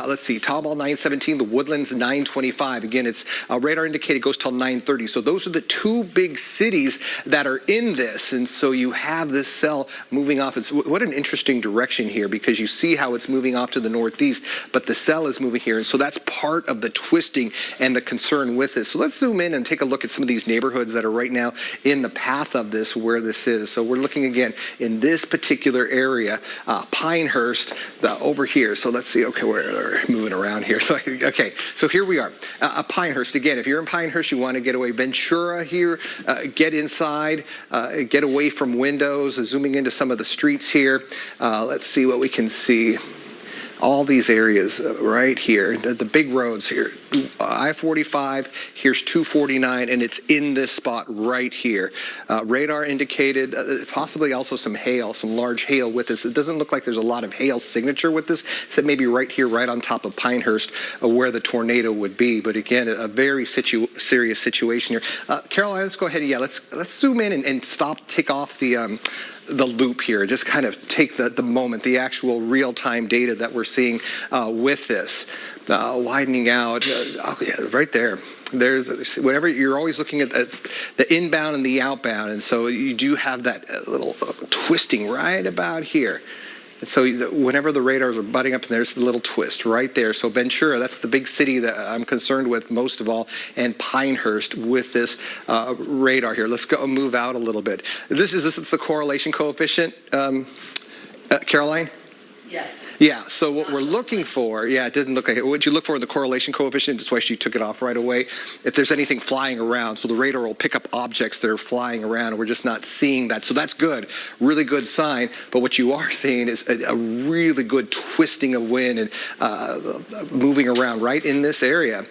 let's see, Tomball 917, the Woodlands 925. Again, it's radar indicated goes till 930. So those are the two big cities that are in this. And so you have this cell moving off. What an interesting direction here, because you see how it's moving off to the northeast, but the cell is moving here. And so that's part of the twisting and the concern with this. So let's zoom in and take a look at some of these neighborhoods that are right now in the path of this, where this is. So we're looking again in this particular area, Pinehurst, over here. So let's see, okay, we're moving around here. So, okay, so here we are. Pinehurst, again, if you're in Pinehurst, you want to get away. Ventura here, get inside, get away from windows, zooming into some of the streets here. Let's see what we can see. All these areas right here, the big roads here, I-45, here's 249, and it's in this spot right here. Radar indicated, possibly also some hail, some large hail with this. It doesn't look like there's a lot of hail signature with this, except maybe right here, right on top of Pinehurst, where the tornado would be. But again, a very serious situation here. Caroline, let's go ahead. Yeah, let's zoom in and take off the loop here, just kind of take the moment, the actual real-time data that we're seeing with this. Widening out, oh yeah, right there. There's whenever you're always looking at the inbound and the outbound, and so you do have that little twisting right about here. And so whenever the radars are butting up, and there's the little twist right there. So Ventura, that's the big city that I'm concerned with most of all, and Pinehurst with this radar here. Let's go move out a little bit. This is the correlation coefficient, Caroline? Yes. Yeah, so what we're looking for, yeah, it didn't look like it. What you look for in the correlation coefficient, that's why she took it off right away. If there's anything flying around, so the radar will pick up objects that are flying around, and we're just not seeing that. So that's good, really good sign. But what you are seeing is a really good twisting of wind and moving around right in this area.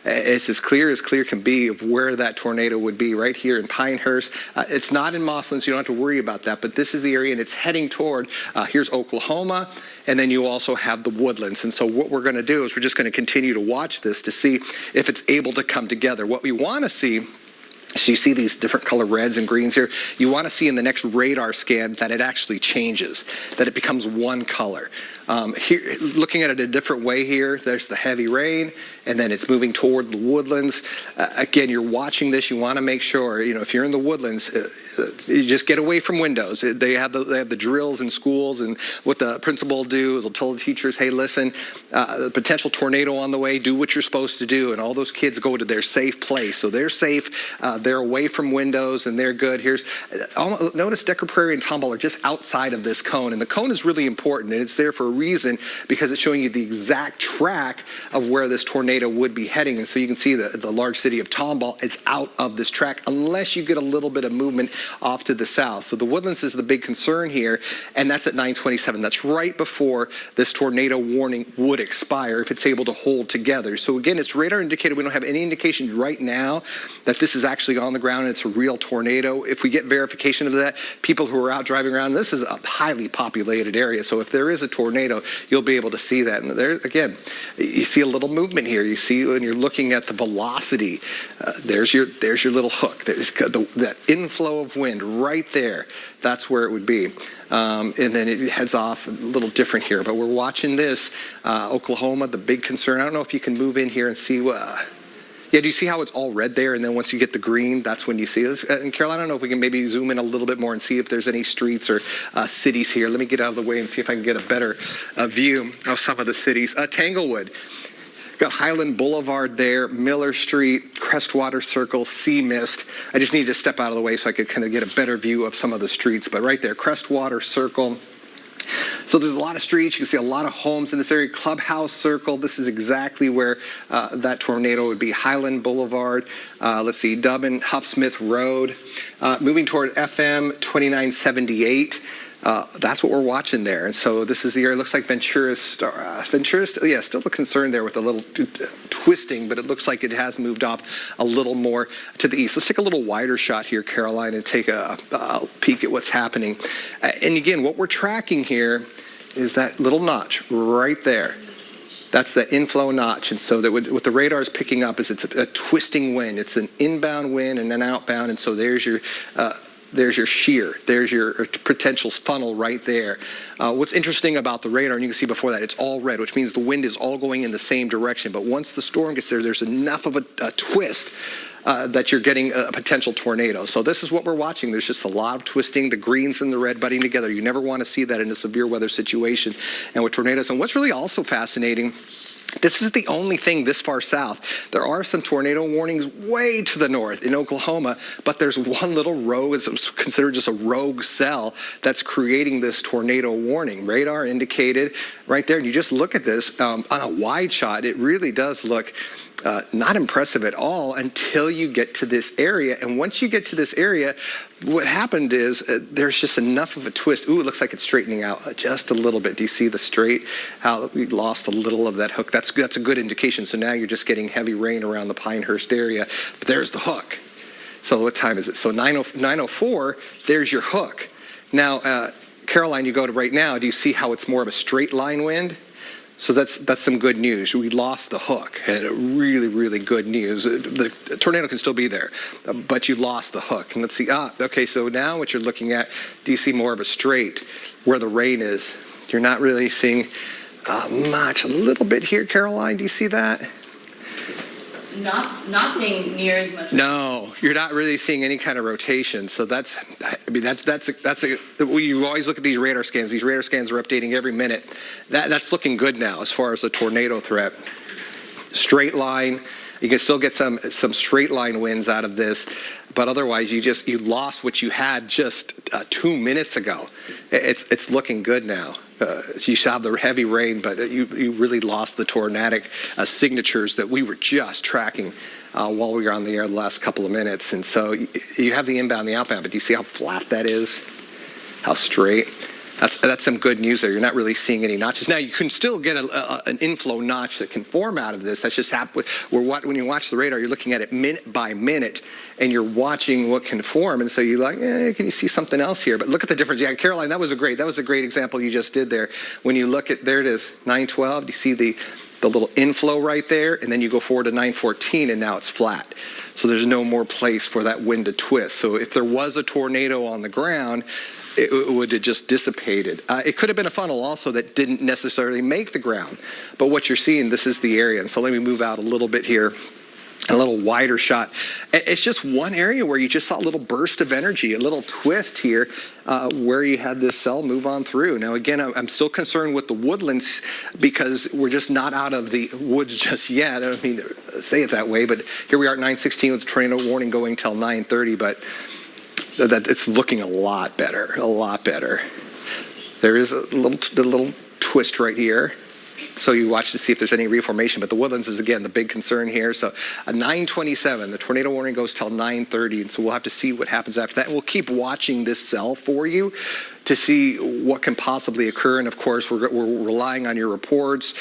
It's as clear can be of where that tornado would be right here in Pinehurst. It's not in Mossland, so you don't have to worry about that. But this is the area, and it's heading toward, here's Oklahoma, and then you also have the Woodlands. And so what we're going to do is we're just going to continue to watch this to see if it's able to come together. What we want to see, so you see these different color reds and greens here, you want to see in the next radar scan that it actually changes, that it becomes one color. Here, looking at it a different way here, there's the heavy rain, and then it's moving toward the Woodlands. Again, you're watching this, you want to make sure, if you're in the Woodlands, you just get away from windows. They have the drills in schools, and what the principal will do is they'll tell the teachers, hey, listen, the potential tornado on the way, do what you're supposed to do, and all those kids go to their safe place. So they're safe, they're away from windows, and they're good. Notice Decker Prairie and Tomball are just outside of this cone, and the cone is really important, and it's there for a reason, because it's showing you the exact track of where this tornado would be heading. And so you can see the large city of Tomball is out of this track, unless you get a little bit of movement off to the south. So the Woodlands is the big concern here, and that's at 9:27. That's right before this tornado warning would expire if it's able to hold together. So again, it's radar indicated. We don't have any indication right now that this is actually on the ground and it's a real tornado. If we get verification of that, people who are out driving around, this is a highly populated area. So if there is a tornado, you'll be able to see that. And there, again, you see a little movement here. You see when you're looking at the velocity, there's your little hook. There's that inflow of wind right there. That's where it would be. And then it heads off a little different here. But we're watching this. Oklahoma, the big concern. I don't know if you can move in here and see yeah, do you see how it's all red there? And then once you get the green, that's when you see this. And Carol, I don't know if we can maybe zoom in a little bit more and see if there's any streets or cities here. Let me get out of the way and see if I can get a better view of some of the cities. Tanglewood. Got Highland Boulevard there, Miller Street, Crestwater Circle, Sea Mist. I just need to step out of the way so I could kind of get a better view of some of the streets. But right there, Crestwater Circle. So there's a lot of streets. You can see a lot of homes in this area. Clubhouse Circle. This is exactly where that tornado would be. Highland Boulevard. Let's see, Dubbin, Huffsmith Road. Moving toward FM 2978. That's what we're watching there. And so this is the area. It looks like Ventura's, yeah, still a concern there with a little twisting, but it looks like it has moved off a little more to the east. Let's take a little wider shot here, Caroline, and take a peek at what's happening. And again, what we're tracking here is that little notch right there. That's the inflow notch. And so that what the radar is picking up is it's a twisting wind. It's an inbound wind and an outbound. And so there's your There's your shear. There's your potential funnel right there. What's interesting about the radar, and you can see before that, it's all red, which means the wind is all going in the same direction. But once the storm gets there, there's enough of a twist that you're getting a potential tornado. So this is what we're watching. There's just a lot of twisting, the greens and the red budding together. You never want to see that in a severe weather situation and with tornadoes. And what's really also fascinating, this is the only thing this far south. There are some tornado warnings way to the north in Oklahoma, but there's one little rogue, it's considered just a rogue cell that's creating this tornado warning. Radar indicated right there, and you just look at this on a wide shot, it really does look not impressive at all until you get to this area. And once you get to this area, what happened is there's just enough of a twist. Ooh, it looks like it's straightening out just a little bit. Do you see the straight? How we lost a little of that hook. That's a good indication. So now you're just getting heavy rain around the Pinehurst area. But there's the hook. So what time is it? So 9:04, there's your hook. Now, Caroline, you go to right now, do you see how it's more of a straight line wind? So that's some good news. We lost the hook, and really, really good news. The tornado can still be there, but you lost the hook. And let's see, okay, so now what you're looking at, do you see more of a straight where the rain is? You're not really seeing much. A little bit here, Caroline, do you see that? Not seeing near as much. No, you're not really seeing any kind of rotation. So that's you always look at these radar scans. These radar scans are updating every minute. That's looking good now as far as the tornado threat. Straight line. You can still get some straight line winds out of this, but otherwise you lost what you had just 2 minutes ago. It's looking good now. You saw the heavy rain, but you really lost the tornadic signatures that we were just tracking while we were on the air the last couple of minutes. And so you have the inbound, the outbound, but do you see how flat that is? How straight? That's some good news there. You're not really seeing any notches. Now, you can still get an inflow notch that can form out of this. That's just when you watch the radar, you're looking at it minute by minute, and you're watching what can form. And so you're like, can you see something else here? But look at the difference. Yeah, Caroline, that was a great example you just did there. When you look at, there it is, 912. You see the little inflow right there, and then you go forward to 914, and now it's flat. So there's no more place for that wind to twist. So if there was a tornado on the ground, it would have just dissipated. It could have been a funnel also that didn't necessarily make the ground. But what you're seeing, this is the area. And so let me move out a little bit here. A little wider shot. It's just one area where you just saw a little burst of energy, a little twist here where you had this cell move on through. Now, again, I'm still concerned with the woodlands because we're just not out of the woods just yet. I don't mean to say it that way, but here we are at 9:16 with the tornado warning going till 9:30, but that it's looking a lot better, a lot better. There is a little twist right here. So you watch to see if there's any reformation, but the woodlands is, again, the big concern here. So 9:27, the tornado warning goes till 9:30, and so we'll have to see what happens after that. And we'll keep watching this cell for you to see what can possibly occur. And of course, we're relying on your reports.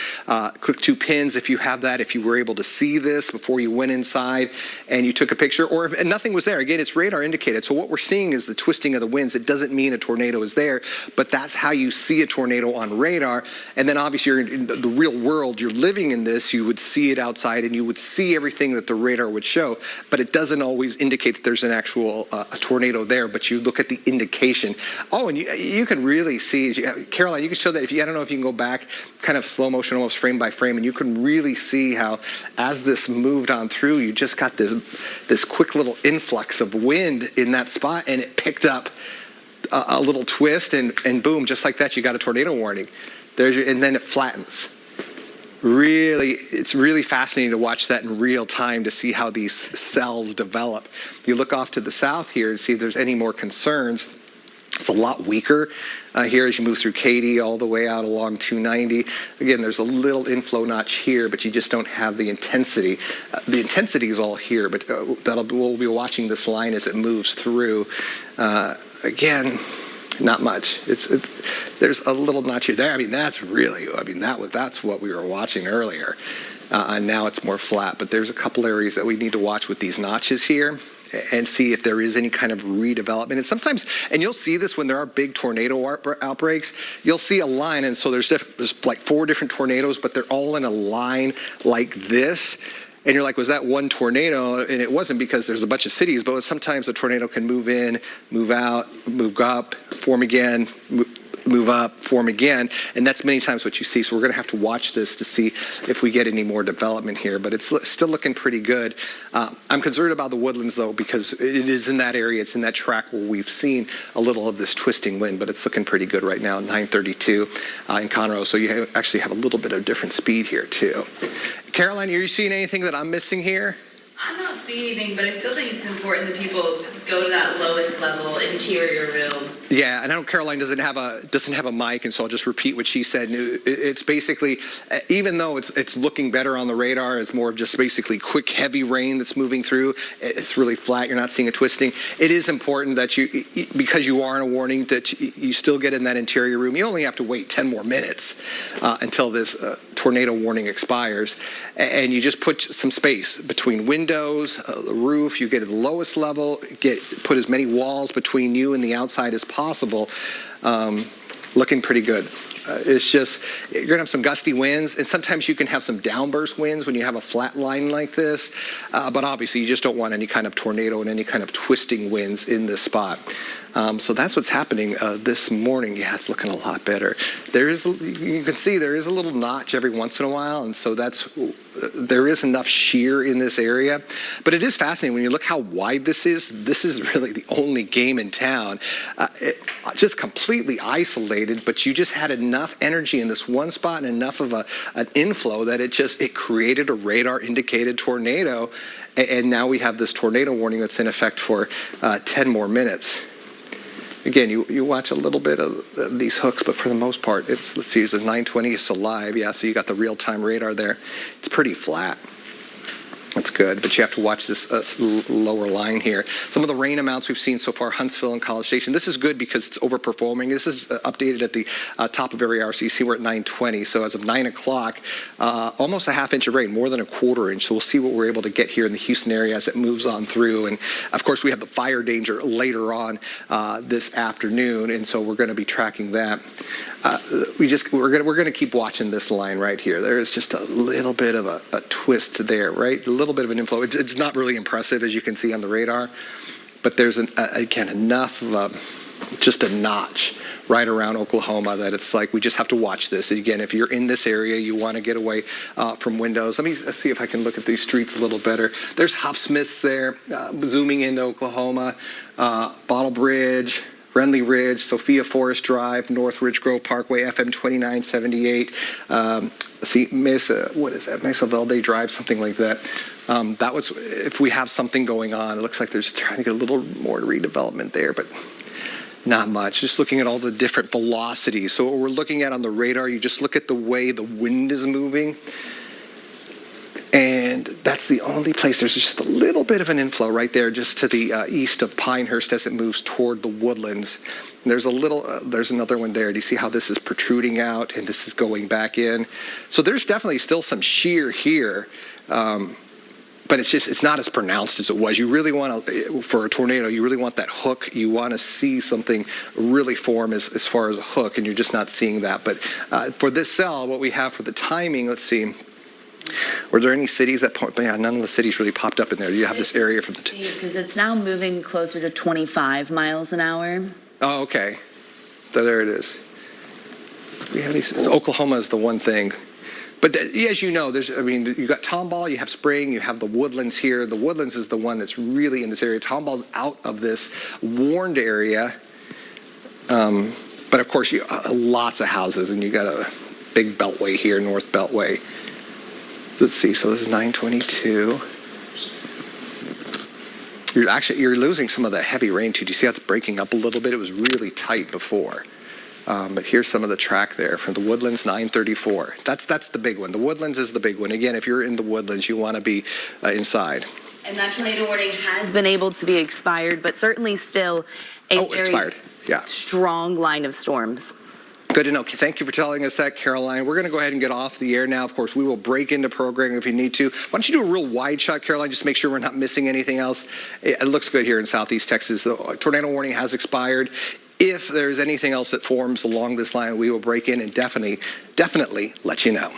Click 2 pins if you have that, if you were able to see this before you went inside and you took a picture, or if nothing was there. Again, it's radar indicated. So what we're seeing is the twisting of the winds. It doesn't mean a tornado is there, but that's how you see a tornado on radar. And then obviously you're in the real world, you're living in this, you would see it outside and you would see everything that the radar would show, but it doesn't always indicate that there's an actual a tornado there, but you look at the indication. Oh, and you can really see, Caroline, you can show that I don't know if you can go back kind of slow motion, almost frame by frame, and you can really see how as this moved on through, you just got this quick little influx of wind in that spot, and it picked up a little twist, and boom, just like that, you got a tornado warning. And then it flattens. Really, it's really fascinating to watch that in real time to see how these cells develop. You look off to the south here and see if there's any more concerns. It's a lot weaker here as you move through Katy all the way out along 290. Again, there's a little inflow notch here, but you just don't have the intensity. The intensity is all here, but we'll be watching this line as it moves through. Again, not much. There's a little notch here. There, I mean, that's what we were watching earlier. And now it's more flat, but there's a couple areas that we need to watch with these notches here and see if there is any kind of redevelopment. And sometimes, and you'll see this when there are big tornado outbreaks, you'll see a line, and so there's like 4 different tornadoes, but they're all in a line like this. And you're like, was that one tornado? And it wasn't, because there's a bunch of cities, but sometimes a tornado can move in, move out, move up, form again, move up, form again, and that's many times what you see. So we're going to have to watch this to see if we get any more development here, but it's still looking pretty good. I'm concerned about the Woodlands, though, because it is in that area, it's in that track where we've seen a little of this twisting wind, but it's looking pretty good right now, 932 in Conroe, so you actually have a little bit of different speed here, too. Caroline, are you seeing anything that I'm missing here? I'm not seeing anything, but I still think it's important that people go to that lowest level interior room. Yeah, and I know Caroline doesn't have a mic, and so I'll just repeat what she said. It's basically, even though it's looking better on the radar, it's more of just basically quick, heavy rain that's moving through. It's really flat. You're not seeing a twisting. It is important that you, because you are in a warning, that you still get in that interior room. You only have to wait 10 more minutes until this tornado warning expires, and you just put some space between windows, the roof. You get at the lowest level, put as many walls between you and the outside as possible. Looking pretty good. It's just, you're going to have some gusty winds, and sometimes you can have some downburst winds when you have a flat line like this, but obviously you just don't want any kind of tornado and any kind of twisting winds in this spot. So that's what's happening this morning. Yeah, it's looking a lot better. You can see there is a little notch every once in a while, and so there is enough shear in this area. But it is fascinating when you look how wide this is. This is really the only game in town, just completely isolated. But you just had enough energy in this one spot and enough of an inflow that it created a radar indicated tornado, and now we have this tornado warning that's in effect for 10 more minutes. Again, you watch a little bit of these hooks, but for the most part, let's see, it's a 920, it's alive. Yeah, so you got the real-time radar there. It's pretty flat. That's good, but you have to watch this lower line here. Some of the rain amounts we've seen so far, Huntsville and College Station. This is good because it's overperforming. This is updated at the top of every hour, so you see we're at 920. So as of 9 o'clock, almost a half inch of rain, more than a quarter inch. So we'll see what we're able to get here in the Houston area as it moves on through. And of course, we have the fire danger later on this afternoon, and so we're going to be tracking that. We're going to keep watching this line right here. There is just a little bit of a twist there, right? A little bit of an inflow. It's not really impressive, as you can see on the radar, but there's again enough of just a notch right around Oklahoma that it's like we just have to watch this. Again, if you're in this area, you want to get away from windows. Let's see if I can look at these streets a little better. There's Huff Smith's there, zooming into Oklahoma, Bottle Bridge, Renly Ridge, Sophia Forest Drive, North Ridge Grove Parkway, FM 2978. See, Mesa, what is that? Mesa Verde Drive, something like that. That was, if we have something going on, it looks like there's trying to get a little more redevelopment there, but not much. Just looking at all the different velocities. So what we're looking at on the radar, you just look at the way the wind is moving. And that's the only place. There's just a little bit of an inflow right there just to the east of Pinehurst as it moves toward the Woodlands. And there's there's another one there. Do you see how this is protruding out and this is going back in? So there's definitely still some shear here, but it's not as pronounced as it was. You really want to, for a tornado, you really want that hook. You want to see something really form as far as a hook, and you're just not seeing that. But for this cell, what we have for the timing, let's see. Were there any cities that point? Yeah, none of the cities really popped up in there. You have this area from the because it's now moving closer to 25 miles an hour. Oh, okay. There it is. We have these. Oklahoma is the one thing, but as you know, you got Tomball, you have Spring, you have the Woodlands here. The Woodlands is the one that's really in this area. Tomball's out of this warned area, but of course, lots of houses, and you got a big beltway here, North Beltway. Let's see, so this is 922. You're losing some of that heavy rain too. Do you see how it's breaking up a little bit? It was really tight before. But here's some of the track there from the Woodlands, 934. That's the big one. The Woodlands is the big one. Again, if you're in the Woodlands, you want to be inside. And that tornado warning has been able to be expired, but certainly still a very strong line of storms. Good to know. Thank you for telling us that, Caroline. We're going to go ahead and get off the air now. Of course, we will break into programming if you need to. Why don't you do a real wide shot, Caroline, just make sure we're not missing anything else. It looks good here in Southeast Texas. The tornado warning has expired. If there's anything else that forms along this line, we will break in and definitely let you know.